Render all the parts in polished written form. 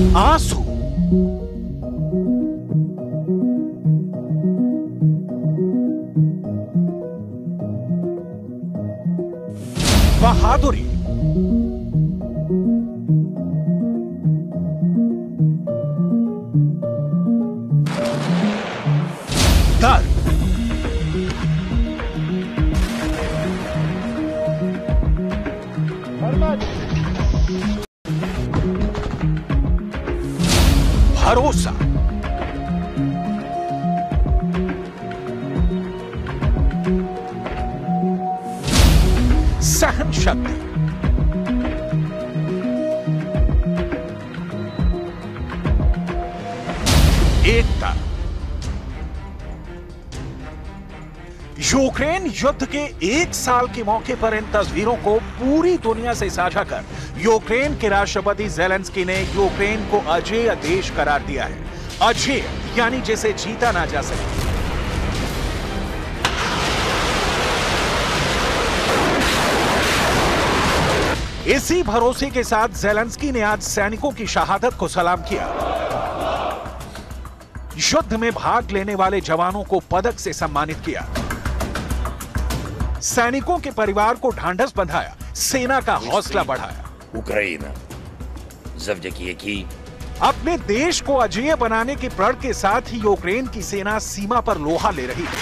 आंसू, बहादुरी, दर्द, भरोसा, सहन शक्ति, एकता। यूक्रेन युद्ध के 1 साल के मौके पर इन तस्वीरों को पूरी दुनिया से साझा कर यूक्रेन के राष्ट्रपति ज़ेलेंस्की ने यूक्रेन को अजेय देश करार दिया है। अजेय यानी जिसे जीता ना जा सके। इसी भरोसे के साथ ज़ेलेंस्की ने आज सैनिकों की शहादत को सलाम किया। युद्ध में भाग लेने वाले जवानों को पदक से सम्मानित किया। सैनिकों के परिवार को ढांढस बंधाया, सेना का हौसला बढ़ाया। Україна, завдяки якій अपने देश को अजेय बनाने के प्रण के साथ ही यूक्रेन की सेना सीमा पर लोहा ले रही है।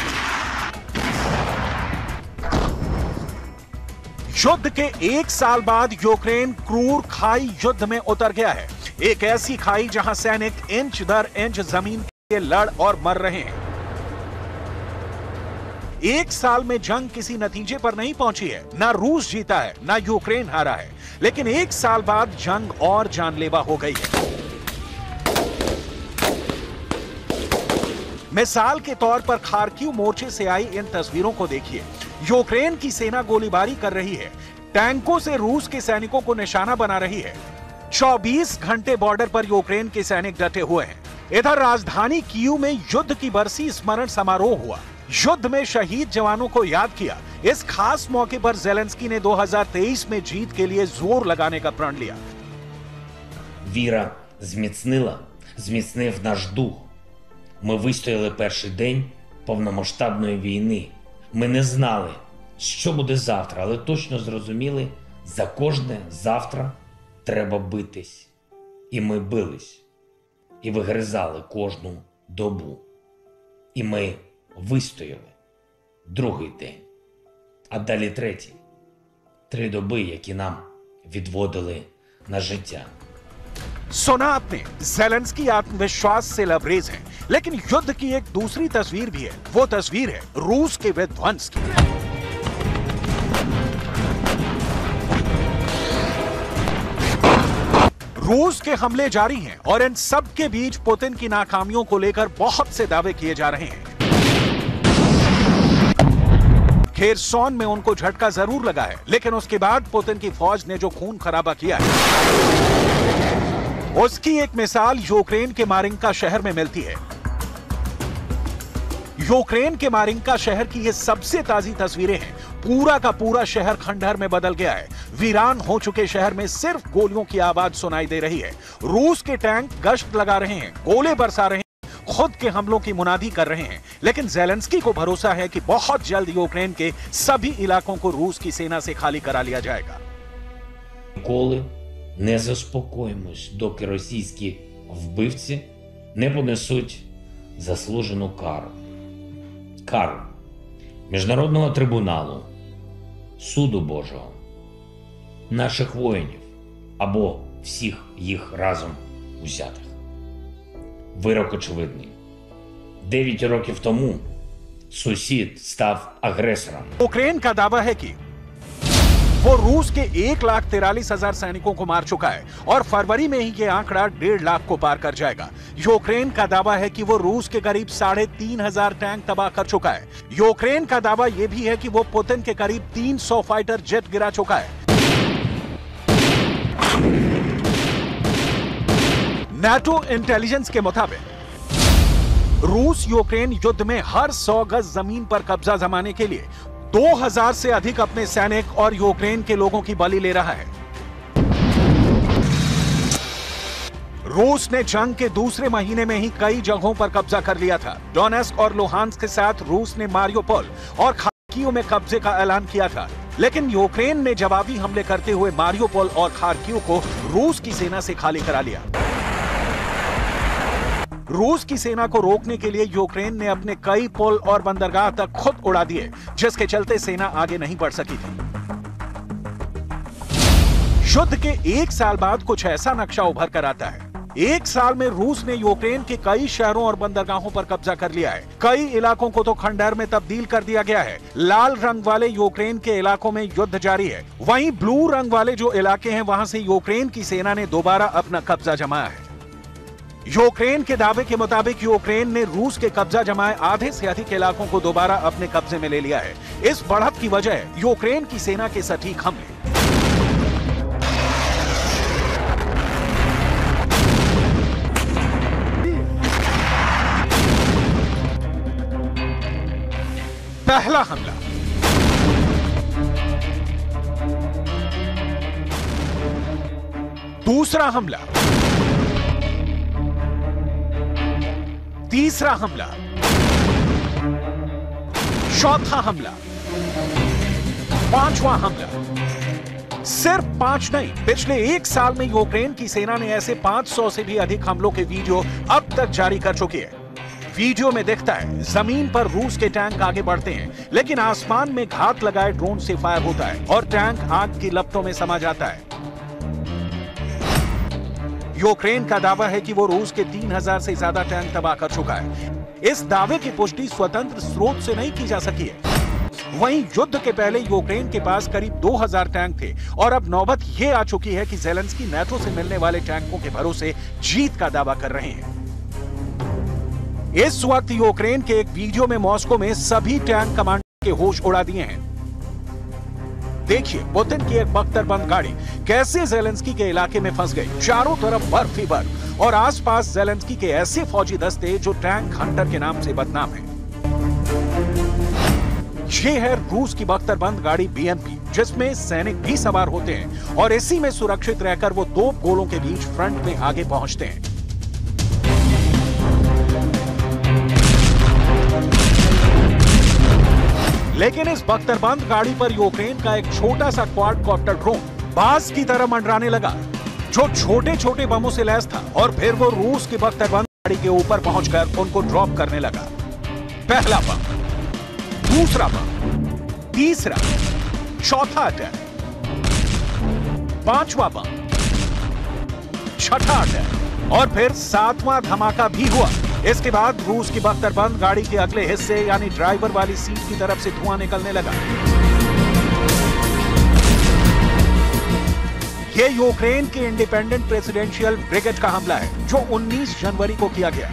युद्ध के 1 साल बाद यूक्रेन क्रूर खाई युद्ध में उतर गया है। एक ऐसी खाई जहां सैनिक इंच दर इंच जमीन के लड़ और मर रहे हैं। 1 साल में जंग किसी नतीजे पर नहीं पहुंची है। ना रूस जीता है, ना यूक्रेन हारा है, लेकिन 1 साल बाद जंग और जानलेवा हो गई है। मिसाल के तौर पर खार्किव मोर्चे से आई इन तस्वीरों को देखिए। यूक्रेन की सेना गोलीबारी कर रही है, टैंकों से रूस के सैनिकों को निशाना बना रही है। 24 घंटे बॉर्डर पर यूक्रेन के सैनिक डटे हुए हैं। इधर राजधानी कीव में युद्ध की बरसी स्मरण समारोह हुआ। युद्ध में शहीद जवानों को याद किया। इस खास मौके पर ज़ेलेंस्की ने 2023 में जीत के लिए जोर लगाने का प्रण लिया। віра зміцнив наш дух. Ми вистояли перший день повномасштабної війни. Ми не знали, що буде завтра, але точно зрозуміли, за кожне завтра треба битись. І ми бились. І вигризали кожну добу. І ми вистояли. Другий день. А далі третій. 3 доби, які нам відводили на життя. सुना आपने, ज़ेलेंस्की आत्मविश्वास से लबरेज हैं, लेकिन युद्ध की एक दूसरी तस्वीर भी है। वो तस्वीर है रूस के विध्वंस की। रूस के हमले जारी हैं और इन सब के बीच पुतिन की नाकामियों को लेकर बहुत से दावे किए जा रहे हैं। खेरसॉन में उनको झटका जरूर लगा है, लेकिन उसके बाद पुतिन की फौज ने जो खून खराबा किया है, उसकी एक मिसाल यूक्रेन के मारिंका शहर में मिलती है। यूक्रेन के मारिंका शहर की ये सबसे ताजी तस्वीरें हैं। पूरा का पूरा शहर खंडहर में बदल गया है। वीरान हो चुके शहर में सिर्फ गोलियों की आवाज सुनाई दे रही है। रूस के टैंक गश्त लगा रहे हैं, गोले बरसा रहे हैं, खुद के हमलों की मुनादी कर रहे हैं। लेकिन ज़ेलेंस्की को भरोसा है कि बहुत जल्द यूक्रेन के सभी इलाकों को रूस की सेना से खाली करा लिया जाएगा। Ніколи не заспокоїмось, доки російські вбивці не понесуть заслужену кару. Кару Міжнародного трибуналу, суду Божого, наших воїнів або всіх їх разом узятих. Вирок очевидний. 9 років тому сусід став агресором. यूक्रेन का दावा है कि वो रूस के 1,43,000 सैनिकों को मार चुका है और फरवरी में ही ये आंकड़ा 1.5 लाख को पार कर जाएगा। यूक्रेन का दावा है कि वो रूस के करीब 3,500 टैंक तबाह कर चुका है। यूक्रेन का दावा यह भी है कि वो पुतिन के करीब 300 फाइटर जेट गिरा चुका है। नाटो इंटेलिजेंस के मुताबिक रूस यूक्रेन युद्ध में हर 100 गज जमीन पर कब्जा जमाने के लिए 2000 से अधिक अपने सैनिक और यूक्रेन के लोगों की बलि ले रहा है। रूस ने जंग के दूसरे महीने में ही कई जगहों पर कब्जा कर लिया था। डोनेस्क और लुहांस्क के साथ रूस ने मारियोपोल और खार्किव में कब्जे का ऐलान किया था, लेकिन यूक्रेन ने जवाबी हमले करते हुए मारियोपोल और खार्किव को रूस की सेना से खाली करा लिया। रूस की सेना को रोकने के लिए यूक्रेन ने अपने कई पुल और बंदरगाह तक खुद उड़ा दिए, जिसके चलते सेना आगे नहीं बढ़ सकी थी। युद्ध के 1 साल बाद कुछ ऐसा नक्शा उभर कर आता है। 1 साल में रूस ने यूक्रेन के कई शहरों और बंदरगाहों पर कब्जा कर लिया है। कई इलाकों को तो खंडहर में तब्दील कर दिया गया है। लाल रंग वाले यूक्रेन के इलाकों में युद्ध जारी है, वहीं ब्लू रंग वाले जो इलाके हैं वहां से यूक्रेन की सेना ने दोबारा अपना कब्जा जमाया है। यूक्रेन के दावे के मुताबिक यूक्रेन ने रूस के कब्जा जमाए आधे से अधिक इलाकों को दोबारा अपने कब्जे में ले लिया है। इस बढ़त की वजह है यूक्रेन की सेना के सटीक हमले। पहला हमला। दूसरा हमला। तीसरा हमला। चौथा हमला। पांचवा हमला। सिर्फ 5 नहीं, पिछले 1 साल में यूक्रेन की सेना ने ऐसे 500 से भी अधिक हमलों के वीडियो अब तक जारी कर चुकी है। वीडियो में दिखता है जमीन पर रूस के टैंक आगे बढ़ते हैं, लेकिन आसमान में घात लगाए ड्रोन से फायर होता है और टैंक आग की लपटों में समा जाता है। यूक्रेन का दावा है कि वो रूस के 3000 से ज्यादा टैंक तबाह कर चुका है। इस दावे की पुष्टि स्वतंत्र स्रोत से नहीं की जा सकी है। वहीं युद्ध के पहले यूक्रेन के पास करीब 2000 टैंक थे और अब नौबत ये आ चुकी है कि ज़ेलेंस्की नाटो से मिलने वाले टैंकों के भरोसे जीत का दावा कर रहे हैं। इस वक्त यूक्रेन के एक वीडियो में मॉस्को में सभी टैंक कमांडर के होश उड़ा दिए हैं। देखिए पुतिन की एक बख्तरबंद गाड़ी कैसे ज़ेलेंस्की के इलाके में फंस गई। चारों तरफ बर्फ ही बर्फ और आसपास ज़ेलेंस्की के ऐसे फौजी दस्ते जो टैंक हंटर के नाम से बदनाम हैं। ये है रूस की बख्तरबंद गाड़ी बीएमपी, जिसमें सैनिक भी सवार होते हैं और इसी में सुरक्षित रहकर वो तोप गोलों के बीच फ्रंट में आगे पहुंचते हैं। लेकिन इस बख्तरबंद गाड़ी पर यूक्रेन का एक छोटा सा क्वाडकॉप्टर ड्रोन बाज की तरह मंडराने लगा, जो छोटे छोटे बमों से लैस था और फिर वो रूस की बख्तरबंद गाड़ी के ऊपर पहुंचकर उनको ड्रॉप करने लगा। पहला बम, दूसरा बम, तीसरा, चौथा अटैक, पांचवा बम, छठा अटैक और फिर 7वां धमाका भी हुआ। इसके बाद रूस की बख्तरबंद गाड़ी के अगले हिस्से यानी ड्राइवर वाली सीट की तरफ से धुआं निकलने लगा। यह यूक्रेन के इंडिपेंडेंट प्रेसिडेंशियल ब्रिगेड का हमला है जो 19 जनवरी को किया गया।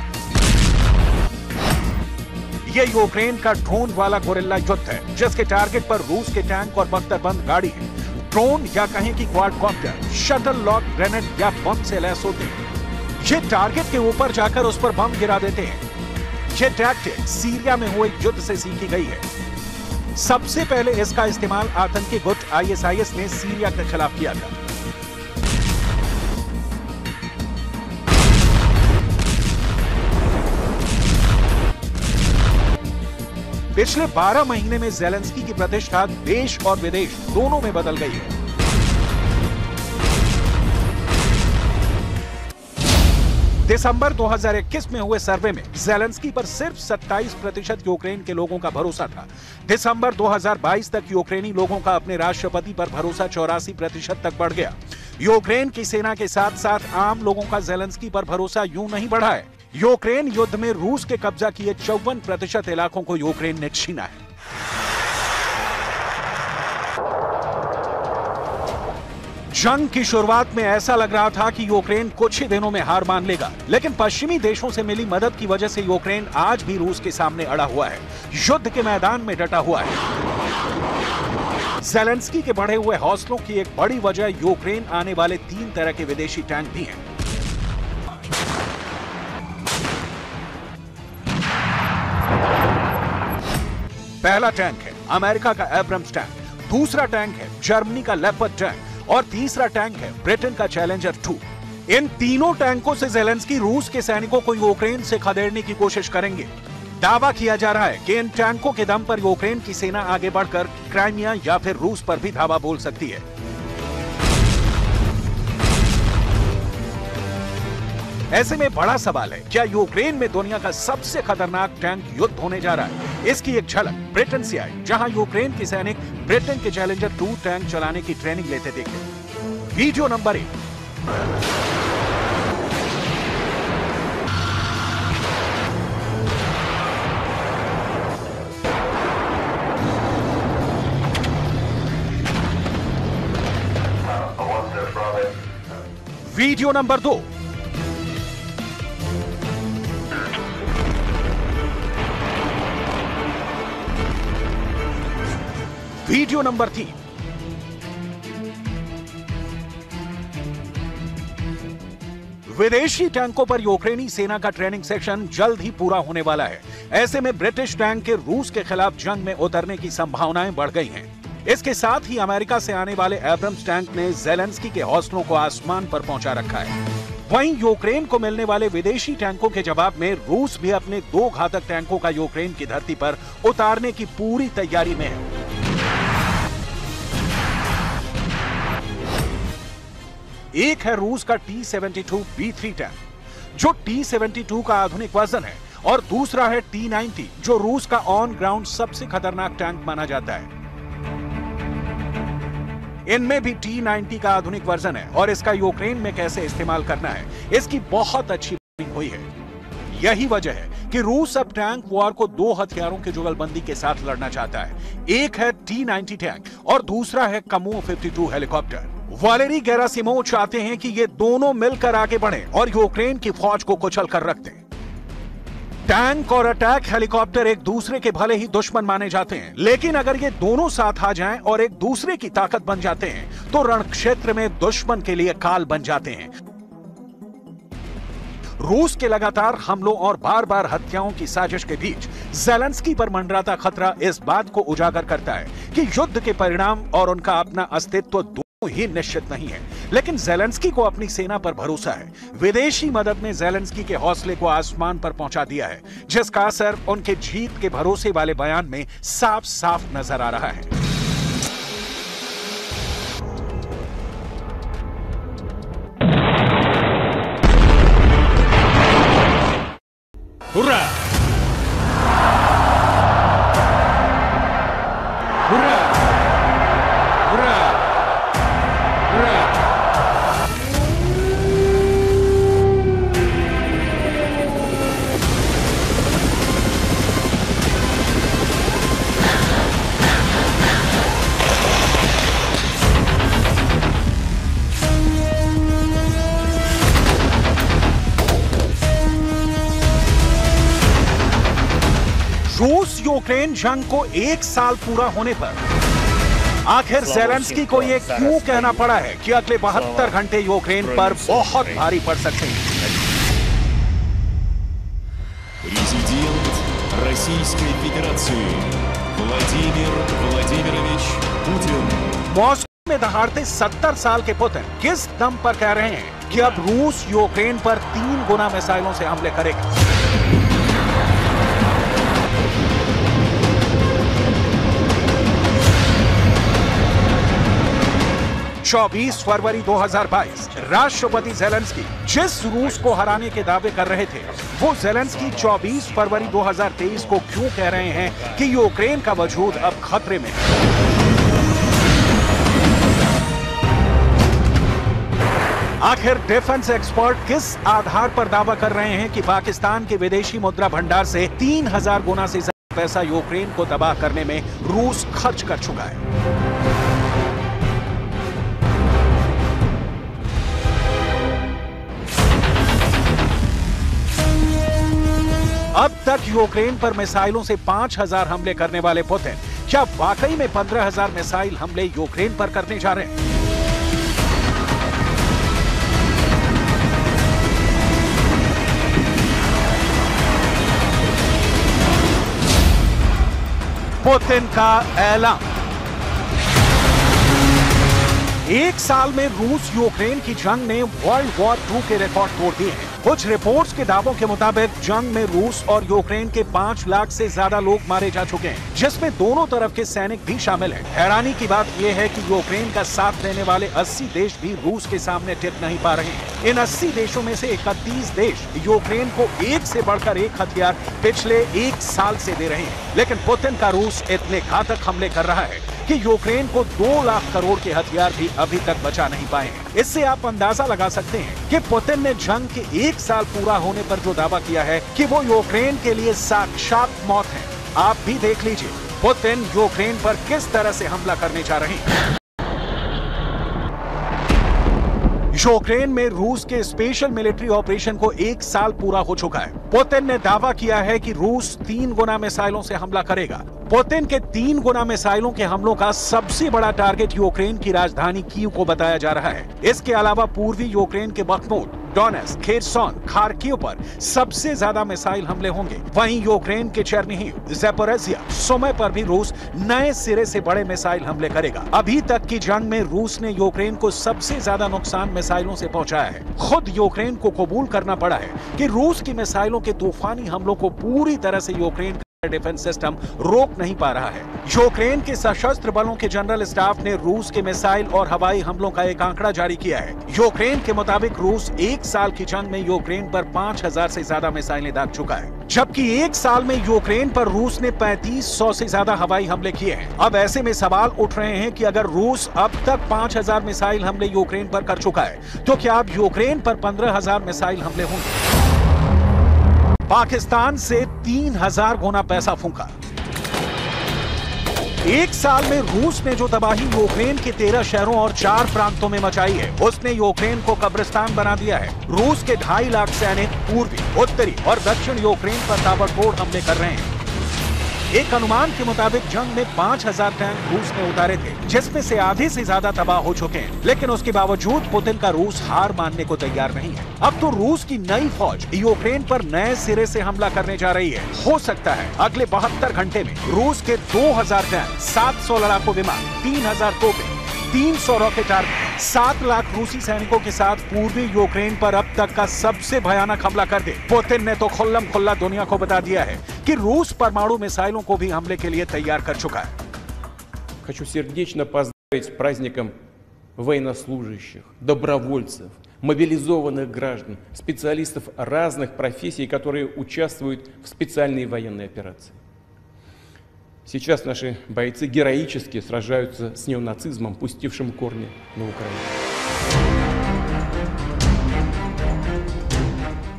यह यूक्रेन का ड्रोन वाला गोरिल्ला युद्ध है जिसके टारगेट पर रूस के टैंक और बख्तरबंद गाड़ी है। ड्रोन या कहें कि क्वाडकॉप्टर शटल लॉक ग्रेनेड या बम से लैस होते हैं। ये टारगेट के ऊपर जाकर उस पर बम गिरा देते हैं। ये टैक्टिक सीरिया में हुए युद्ध से सीखी गई है। सबसे पहले इसका इस्तेमाल आतंकी गुट आईएसआईएस ने सीरिया के खिलाफ किया था। पिछले 12 महीने में ज़ेलेंस्की की प्रतिष्ठा देश और विदेश दोनों में बदल गई है। दिसंबर 2021 में हुए सर्वे में ज़ेलेंस्की पर सिर्फ 27% यूक्रेन के लोगों का भरोसा था। दिसंबर 2022 तक यूक्रेनी लोगों का अपने राष्ट्रपति पर भरोसा 84% तक बढ़ गया। यूक्रेन की सेना के साथ साथ आम लोगों का ज़ेलेंस्की पर भरोसा यूं नहीं बढ़ा है। यूक्रेन युद्ध में रूस के कब्जा किए 54% इलाकों को यूक्रेन ने छीना है। जंग की शुरुआत में ऐसा लग रहा था कि यूक्रेन कुछ ही दिनों में हार मान लेगा, लेकिन पश्चिमी देशों से मिली मदद की वजह से यूक्रेन आज भी रूस के सामने अड़ा हुआ है, युद्ध के मैदान में डटा हुआ है। ज़ेलेंस्की के बढ़े हुए हौसलों की एक बड़ी वजह यूक्रेन आने वाले 3 तरह के विदेशी टैंक भी हैं। पहला टैंक है अमेरिका का एब्रम्स टैंक, दूसरा टैंक है जर्मनी का लेपर्ड टैंक और तीसरा टैंक है ब्रिटेन का चैलेंजर 2। इन तीनों टैंकों से ज़ेलेंस्की रूस के सैनिकों को यूक्रेन से खदेड़ने की कोशिश करेंगे। दावा किया जा रहा है कि इन टैंकों के दम पर यूक्रेन की सेना आगे बढ़कर क्राइमिया या फिर रूस पर भी धावा बोल सकती है। ऐसे में बड़ा सवाल है, क्या यूक्रेन में दुनिया का सबसे खतरनाक टैंक युद्ध होने जा रहा है? इसकी एक झलक ब्रिटेन से आई, जहां यूक्रेन के सैनिक ब्रिटेन के चैलेंजर 2 टैंक चलाने की ट्रेनिंग लेते देखे। Video number 1। Video number 2। Video number 3। विदेशी टैंकों पर यूक्रेनी सेना का ट्रेनिंग सेक्शन जल्द ही पूरा होने वाला है। ऐसे में ब्रिटिश टैंक के रूस के खिलाफ जंग में उतरने की संभावनाएं बढ़ गई हैं। इसके साथ ही अमेरिका से आने वाले एब्रम्स टैंक ने ज़ेलेंस्की के हौसलों को आसमान पर पहुंचा रखा है। वहीं यूक्रेन को मिलने वाले विदेशी टैंकों के जवाब में रूस भी अपने 2 घातक टैंकों का यूक्रेन की धरती पर उतारने की पूरी तैयारी में है। एक है रूस का T-72B3 टैंक, जो T-72 का आधुनिक वर्जन है, और दूसरा है T-90, जो रूस का ऑन ग्राउंड सबसे खतरनाक टैंक माना जाता है। इनमें भी T-90 का आधुनिक वर्जन है और इसका यूक्रेन में कैसे इस्तेमाल करना है, इसकी बहुत अच्छी प्लानिंग हुई है। यही वजह है कि रूस अब टैंक वॉर को 2 हथियारों की जुगलबंदी के साथ लड़ना चाहता है। एक है T-90 टैंक और दूसरा है Kamov-52 हेलीकॉप्टर। वालेरी गेरासिमोव चाहते हैं कि ये दोनों मिलकर आगे बढ़ें और यूक्रेन की फौज को कुचल कर रख दें। टैंक और अटैक हेलीकॉप्टर एक दूसरे के भले ही दुश्मन माने जाते हैं, लेकिन अगर ये दोनों साथ आ जाएं और एक दूसरे की ताकत बन जाते हैं तो रणक्षेत्र में दुश्मन के लिए काल बन जाते हैं। रूस के लगातार हमलों और बार बार हत्याओं की साजिश के बीच ज़ेलेंस्की पर मंडराता खतरा इस बात को उजागर करता है कि युद्ध के परिणाम और उनका अपना अस्तित्व दोनों ही निश्चित नहीं है। लेकिन ज़ेलेंस्की को अपनी सेना पर भरोसा है। विदेशी मदद ने ज़ेलेंस्की के हौसले को आसमान पर पहुंचा दिया है, जिसका असर उनके जीत के भरोसे वाले बयान में साफ साफ नजर आ रहा है। हुर्रा! हुर्रा! हुर्रा! हुर्रा! रूस यूक्रेन जंग को 1 साल पूरा होने पर आखिर ज़ेलेंस्की को यह क्यों कहना पड़ा है कि अगले 72 घंटे यूक्रेन पर बहुत भारी पड़ सकते हैं? Президент Российской Федерации Владимир Владимирович Путин। मॉस्को में दहाड़ते 70 साल के पुतिन किस दम पर कह रहे हैं कि अब रूस यूक्रेन पर 3 गुना मिसाइलों से हमले करेगा? 24 फरवरी 2022 राष्ट्रपति ज़ेलेंस्की जिस रूस को हराने के दावे कर रहे थे, वो ज़ेलेंस्की 24 फरवरी 2023 को क्यों कह रहे हैं कि यूक्रेन का वजूद अब खतरे में है? आखिर डिफेंस एक्सपर्ट किस आधार पर दावा कर रहे हैं कि पाकिस्तान के विदेशी मुद्रा भंडार से 3000 गुना से ज्यादा पैसा यूक्रेन को तबाह करने में रूस खर्च कर चुका है? अब तक यूक्रेन पर मिसाइलों से 5000 हमले करने वाले पुतिन क्या वाकई में 15000 मिसाइल हमले यूक्रेन पर करने जा रहे हैं? पुतिन का ऐलान। एक साल में रूस यूक्रेन की जंग ने वर्ल्ड वॉर 2 के रिकॉर्ड तोड़ दिए हैं। कुछ रिपोर्ट्स के दावों के मुताबिक जंग में रूस और यूक्रेन के 5 लाख से ज्यादा लोग मारे जा चुके हैं, जिसमें दोनों तरफ के सैनिक भी शामिल हैं। हैरानी की बात यह है कि यूक्रेन का साथ देने वाले 80 देश भी रूस के सामने टिक नहीं पा रहे हैं। इन 80 देशों में से 31 देश यूक्रेन को एक से बढ़कर एक हथियार पिछले 1 साल से दे रहे हैं, लेकिन पुतिन का रूस इतने घातक हमले कर रहा है कि यूक्रेन को 2 लाख करोड़ के हथियार भी अभी तक बचा नहीं पाए हैं। इससे आप अंदाजा लगा सकते हैं कि पुतिन ने जंग के 1 साल पूरा होने पर जो दावा किया है कि वो यूक्रेन के लिए साक्षात मौत है। आप भी देख लीजिए पुतिन यूक्रेन पर किस तरह से हमला करने जा रहे हैं। यूक्रेन में रूस के स्पेशल मिलिट्री ऑपरेशन को 1 साल पूरा हो चुका है। पुतिन ने दावा किया है कि रूस 3 गुना मिसाइलों से हमला करेगा। पुतिन के 3 गुना मिसाइलों के हमलों का सबसे बड़ा टारगेट यूक्रेन की राजधानी कीव को बताया जा रहा है। इसके अलावा पूर्वी यूक्रेन के बख्मूट, डोनेट्स्क, खेरसोन, खार्किव पर सबसे ज्यादा मिसाइल हमले होंगे। वहीं यूक्रेन के चेर्निहिव, ज़ैपोरिज़िया, सुमी पर भी रूस नए सिरे से बड़े मिसाइल हमले करेगा। अभी तक की जंग में रूस ने यूक्रेन को सबसे ज्यादा नुकसान मिसाइलों से पहुंचाया है। खुद यूक्रेन को कबूल करना पड़ा है कि रूस की मिसाइलों के तूफानी हमलों को पूरी तरह से यूक्रेन डिफेंस सिस्टम रोक नहीं पा रहा है। यूक्रेन के सशस्त्र बलों के जनरल स्टाफ ने रूस के मिसाइल और हवाई हमलों का एक आंकड़ा जारी किया है। यूक्रेन के मुताबिक रूस 1 साल की जंग में यूक्रेन पर 5000 से ज्यादा मिसाइलें दाग चुका है, जबकि 1 साल में यूक्रेन पर रूस ने 3500 से ज्यादा हवाई हमले किए हैं। अब ऐसे में सवाल उठ रहे हैं कि अगर रूस अब तक 5000 मिसाइल हमले यूक्रेन पर कर चुका है, तो क्या अब यूक्रेन पर 15000 मिसाइल हमले होंगे? पाकिस्तान से 3000 गुना पैसा फूंका। 1 साल में रूस ने जो तबाही यूक्रेन के 13 शहरों और 4 प्रांतों में मचाई है, उसने यूक्रेन को कब्रिस्तान बना दिया है। रूस के 2.5 लाख सैनिक पूर्वी, उत्तरी और दक्षिण यूक्रेन पर ताबड़तोड़ हमले कर रहे हैं। एक अनुमान के मुताबिक जंग में 5000 टैंक रूस ने उतारे थे, जिसमें से आधे से ज्यादा तबाह हो चुके हैं। लेकिन उसके बावजूद पुतिन का रूस हार मानने को तैयार नहीं है। अब तो रूस की नई फौज यूक्रेन पर नए सिरे से हमला करने जा रही है। हो सकता है अगले 72 घंटे में रूस के 2000 टैंक, 700 लड़ाकू विमान, 3000 तोपें, 300 रॉकेट आर्मी, 7 लाख रूसी सैनिकों के साथ पूर्वी यूक्रेन पर अब तक का सबसे भयानक हमला कर दे। पुतिन ने तो खुल्लम खुल्ला दुनिया को बता दिया है कि रूस परमाणु मिसाइलों को भी हमले के लिए तैयार कर चुका है। Хочу сердечно поздравить с праздником военнослужащих, добровольцев, мобилизованных граждан, специалистов разных профессий, которые участвуют в специальной военной операции. Сейчас наши бойцы героически сражаются с неонацизмом, пустившим корни на Украине.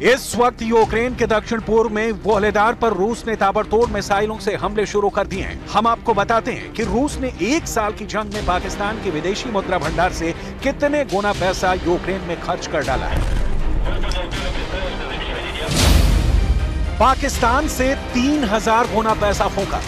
इस वक्त यूक्रेन के दक्षिण पूर्व में वोहलेदार पर रूस ने ताबड़तोड़ मिसाइलों से हमले शुरू कर दिए हैं। हम आपको बताते हैं कि रूस ने 1 साल की जंग में पाकिस्तान के विदेशी मुद्रा भंडार से कितने गुना पैसा यूक्रेन में खर्च कर डाला है। पाकिस्तान से 3000 गुना पैसा फूंका।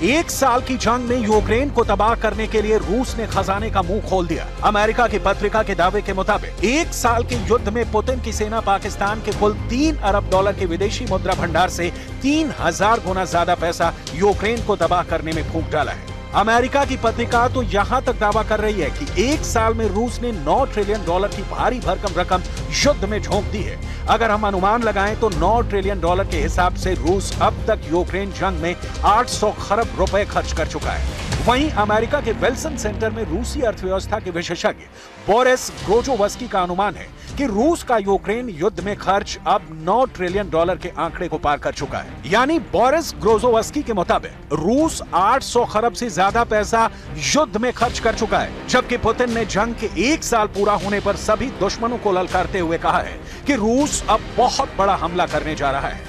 1 साल की जंग में यूक्रेन को तबाह करने के लिए रूस ने खजाने का मुंह खोल दिया। अमेरिका की पत्रिका के दावे के मुताबिक 1 साल के युद्ध में पुतिन की सेना पाकिस्तान के कुल $3 अरब के विदेशी मुद्रा भंडार से 3000 गुना ज्यादा पैसा यूक्रेन को तबाह करने में फूंक डाला है। अमेरिका की पत्रिका तो यहां तक दावा कर रही है कि 1 साल में रूस ने $9 ट्रिलियन की भारी भरकम रकम युद्ध में झोंक दी है। अगर हम अनुमान लगाएं तो $9 ट्रिलियन के हिसाब से रूस अब तक यूक्रेन जंग में 800 खरब रुपए खर्च कर चुका है। वहीं अमेरिका के विल्सन सेंटर में रूसी अर्थव्यवस्था के विशेषज्ञ बोरिस ग्रोजोवस्की का अनुमान है कि रूस का यूक्रेन युद्ध में खर्च अब $9 ट्रिलियन के आंकड़े को पार कर चुका है। यानी बोरिस ग्रोजोवस्की के मुताबिक रूस 800 खरब से ज्यादा पैसा युद्ध में खर्च कर चुका है, जबकि पुतिन ने जंग के 1 साल पूरा होने पर सभी दुश्मनों को ललकारते हुए कहा है कि रूस अब बहुत बड़ा हमला करने जा रहा है।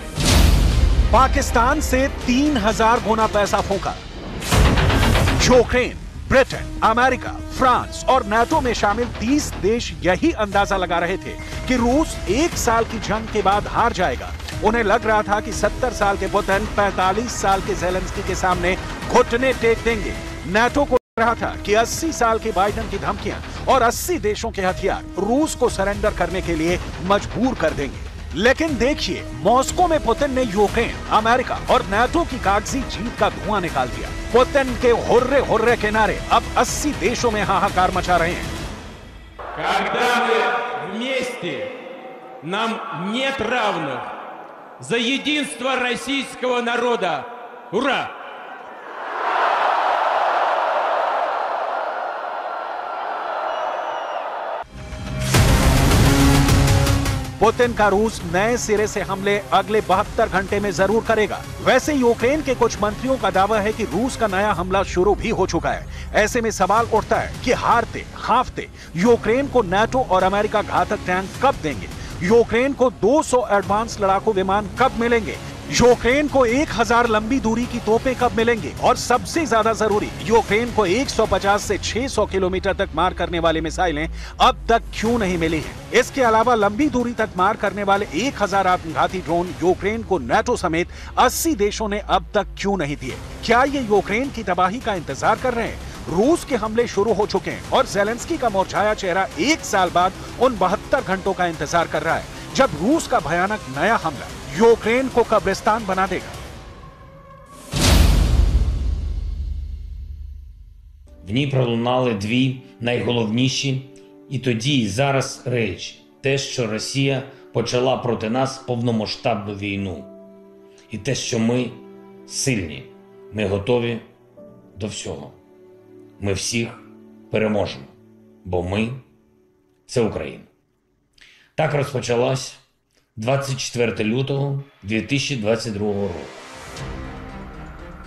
पाकिस्तान से 3000 गुना पैसा फूंका। यूक्रेन, ब्रिटेन, अमेरिका, फ्रांस और नाटो में शामिल 30 देश यही अंदाजा लगा रहे थे कि रूस 1 साल की जंग के बाद हार जाएगा। उन्हें लग रहा था कि 70 साल के पुतिन 45 साल के ज़ेलेंस्की के सामने घुटने टेक देंगे। नाटो को लग रहा था कि 80 साल के बाइडेन की धमकियां और 80 देशों के हथियार रूस को सरेंडर करने के लिए मजबूर कर देंगे। लेकिन देखिए, मॉस्को में पुतिन ने यूक्रेन, अमेरिका और नाटो की कागजी जीत का धुआं निकाल दिया। पुतिन के हुर्रे हुर्रे के नारे अब 80 देशों में हाहाकार मचा रहे हैं। Когда мы вместе, нам нет равных. За единство российского народа. Ура! पुतिन का रूस नए सिरे से हमले अगले 72 घंटे में जरूर करेगा। वैसे यूक्रेन के कुछ मंत्रियों का दावा है कि रूस का नया हमला शुरू भी हो चुका है। ऐसे में सवाल उठता है कि हारते हाफते यूक्रेन को नाटो और अमेरिका घातक टैंक कब देंगे? यूक्रेन को 200 एडवांस लड़ाकू विमान कब मिलेंगे? यूक्रेन को 1000 लंबी दूरी की तोपें कब मिलेंगी? और सबसे ज्यादा जरूरी, यूक्रेन को 150 से 600 किलोमीटर तक मार करने वाली मिसाइलें अब तक क्यों नहीं मिली हैं? इसके अलावा लंबी दूरी तक मार करने वाले 1000 आत्मघाती ड्रोन यूक्रेन को नाटो समेत 80 देशों ने अब तक क्यों नहीं दिए? क्या ये यूक्रेन की तबाही का इंतजार कर रहे हैं? रूस के हमले शुरू हो चुके हैं और ज़ेलेंस्की का मुरझाया चेहरा 1 साल बाद उन 72 घंटों का इंतजार कर रहा है जब रूस का भयानक नया हमला यूक्रेन को कब्रिस्तान बना देगा। В ній пролунали дві найголовніші і тоді, і зараз речі. Те, що Росія почала проти нас повномасштабну війну. І те, що ми сильні, ми готові до всього. Ми всіх переможемо, бо ми – це Україна. Так розпочалась 24 лютого 2022 року.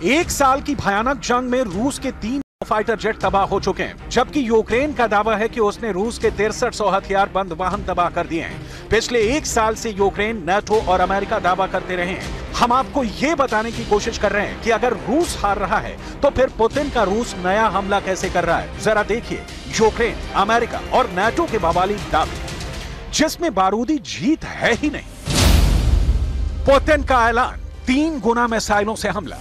1 साल की भयानक जंग में रूस के 3 फाइटर जेट तबाह हो चुके हैं, जबकि यूक्रेन का दावा है कि उसने रूस के 6300 हथियार बंद वाहन तबाह कर दिए हैं। पिछले 1 साल से यूक्रेन, नाटो और अमेरिका दावा करते रहे हैं। हम आपको यह बताने की कोशिश कर रहे हैं कि अगर रूस हार रहा है तो फिर पुतिन का रूस नया हमला कैसे कर रहा है। जरा देखिए यूक्रेन, अमेरिका और नाटो के बवाली दावे, जिसमें बारूदी जीत है ही नहीं। पुतिन का ऐलान, 3 गुना मिसाइलों से हमला।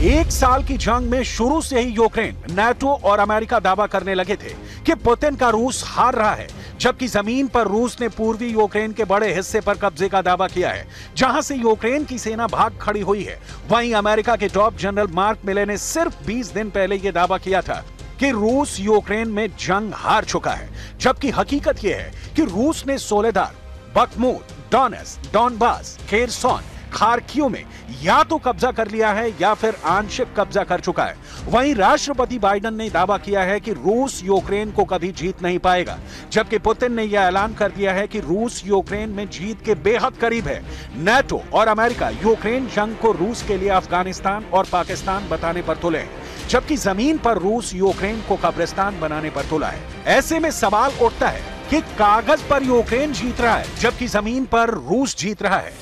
1 साल की जंग में शुरू से ही यूक्रेन, नाटो और अमेरिका दावा करने लगे थे कि पुतिन का रूस हार रहा है, जबकि जमीन पर रूस ने पूर्वी यूक्रेन के बड़े हिस्से पर कब्जे का दावा किया है, जहां से यूक्रेन की सेना भाग खड़ी हुई है। वहीं अमेरिका के टॉप जनरल मार्क मिले ने सिर्फ 20 दिन पहले यह दावा किया था कि रूस यूक्रेन में जंग हार चुका है, जबकि हकीकत यह है कि रूस ने Soledar, Bakhmut, Donetsk, Donbas, Kherson, Kharkiv में या तो कब्जा कर लिया है या फिर आंशिक कब्जा कर चुका है। वहीं राष्ट्रपति बाइडेन ने दावा किया है कि रूस यूक्रेन को कभी जीत नहीं पाएगा, जबकि पुतिन ने यह ऐलान कर दिया है कि रूस यूक्रेन में जीत के बेहद करीब है। नाटो और अमेरिका यूक्रेन जंग को रूस के लिए अफगानिस्तान और पाकिस्तान बताने पर तुले हैं, जबकि जमीन पर रूस यूक्रेन को कब्रिस्तान बनाने पर तुला है। ऐसे में सवाल उठता है कि कागज पर यूक्रेन जीत रहा है, जबकि जमीन पर रूस जीत रहा है।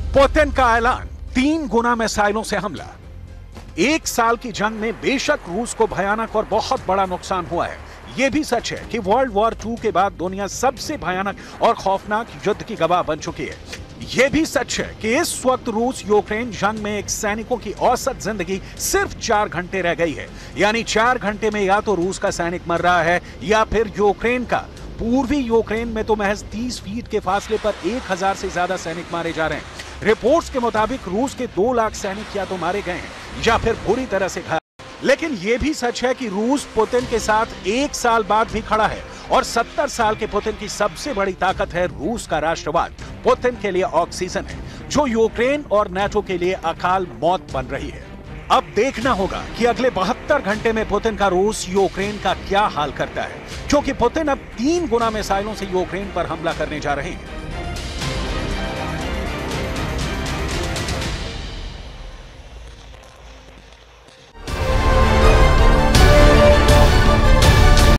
पुतिन का ऐलान, 3 गुना मिसाइलों से हमला। 1 साल की जंग में बेशक रूस को भयानक और बहुत बड़ा नुकसान हुआ है। यह भी सच है कि वर्ल्ड वॉर 2 के बाद दुनिया सबसे भयानक और खौफनाक युद्ध की गवाह बन चुकी है। यह भी सच है कि इस वक्त रूस यूक्रेन जंग में एक सैनिकों की औसत जिंदगी सिर्फ 4 घंटे रह गई है। यानी 4 घंटे में या तो रूस का सैनिक मर रहा है या फिर यूक्रेन का। पूर्वी यूक्रेन में तो महज 30 फीट के फासले पर 1000 से ज्यादा सैनिक मारे जा रहे हैं। रिपोर्ट्स के मुताबिक रूस के 2 लाख सैनिक या तो मारे गए हैं या फिर बुरी तरह से घायल। लेकिन यह भी सच है कि रूस पुतिन के साथ 1 साल बाद भी खड़ा है और 70 साल के पुतिन की सबसे बड़ी ताकत है रूस का राष्ट्रवाद। पुतिन के लिए ऑक्सीजन है, जो यूक्रेन और नाटो के लिए अकाल मौत बन रही है। अब देखना होगा कि अगले 72 घंटे में पुतिन का रूस यूक्रेन का क्या हाल करता है, क्योंकि पुतिन अब 3 गुना मिसाइलों से यूक्रेन पर हमला करने जा रहे हैं।